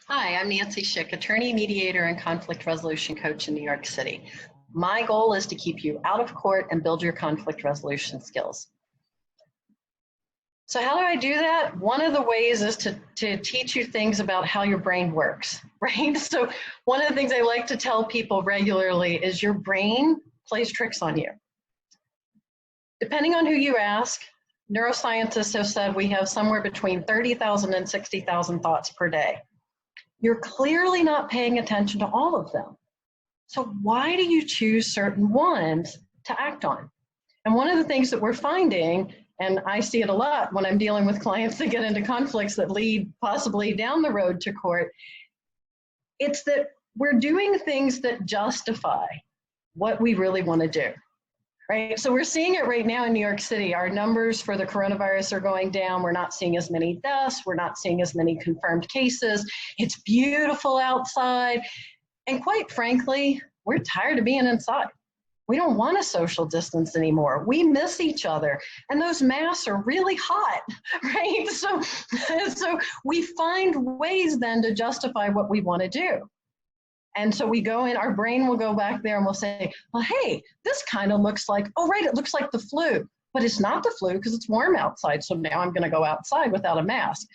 Hi, I'm Nancy Schick, attorney, mediator, and conflict resolution coach in New York City. My goal is to keep you out of court and build your conflict resolution skills. So how do I do that? One of the ways is to teach you things about how your brain works, right? So one of the things I like to tell people regularly is your brain plays tricks on you. Depending on who you ask, neuroscientists have said we have somewhere between 30,000 and 60,000 thoughts per day. You're clearly not paying attention to all of them. So why do you choose certain ones to act on? And one of the things that we're finding, and I see it a lot when I'm dealing with clients that get into conflicts that lead possibly down the road to court, it's that we're doing things that justify what we really want to do. Right, so we're seeing it right now in New York City. Our numbers for the coronavirus are going down. We're not seeing as many deaths. We're not seeing as many confirmed cases. It's beautiful outside. And quite frankly, we're tired of being inside. We don't want to social distance anymore. We miss each other. And those masks are really hot, right? So we find ways then to justify what we want to do. And so we go in, our brain will go back there and we'll say, well, hey, this kind of looks like, oh, right, it looks like the flu. But it's not the flu because it's warm outside. So now I'm going to go outside without a mask.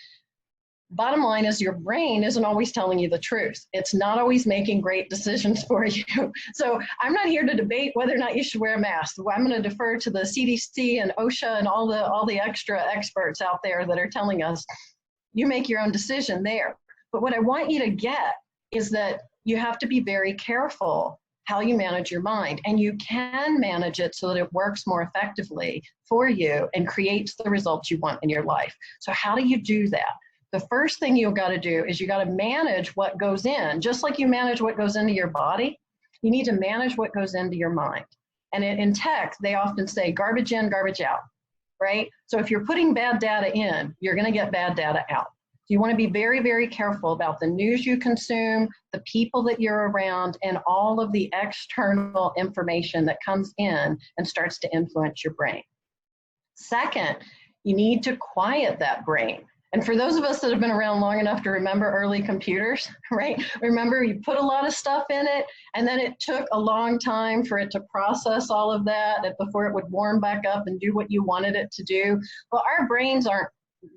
Bottom line is your brain isn't always telling you the truth. It's not always making great decisions for you. So I'm not here to debate whether or not you should wear a mask. I'm going to defer to the CDC and OSHA and all the extra experts out there that are telling us you make your own decision there. But what I want you to get is that you have to be very careful how you manage your mind, and you can manage it so that it works more effectively for you and creates the results you want in your life. So how do you do that? The first thing you've got to do is you got to manage what goes in. Just like you manage what goes into your body, you need to manage what goes into your mind. And in tech, they often say garbage in, garbage out, right? So if you're putting bad data in, you're going to get bad data out. So you want to be very, very careful about the news you consume, the people that you're around, and all of the external information that comes in and starts to influence your brain. Second, you need to quiet that brain. And for those of us that have been around long enough to remember early computers, right? Remember you put a lot of stuff in it, and then it took a long time for it to process all of that before it would warm back up and do what you wanted it to do. Well, our brains aren't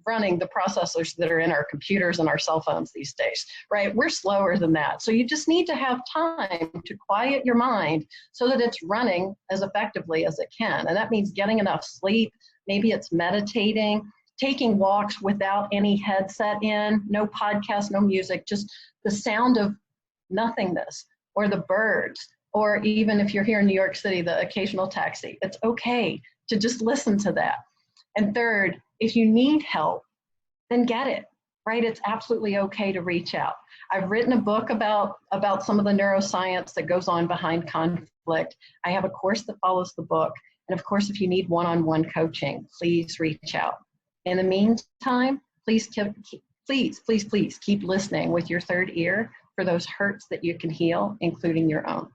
running the processors that are in our computers and our cell phones these days, right? We're slower than that. So you just need to have time to quiet your mind so that it's running as effectively as it can. And that means getting enough sleep. Maybe it's meditating, taking walks without any headset in, no podcast, no music, just the sound of nothingness or the birds, or even if you're here in New York City, the occasional taxi. It's okay to just listen to that. And third, if you need help, then get it, right? It's absolutely okay to reach out. I've written a book about some of the neuroscience that goes on behind conflict. I have a course that follows the book. And of course, if you need one-on-one coaching, please reach out. In the meantime, please keep listening with your third ear for those hurts that you can heal, including your own.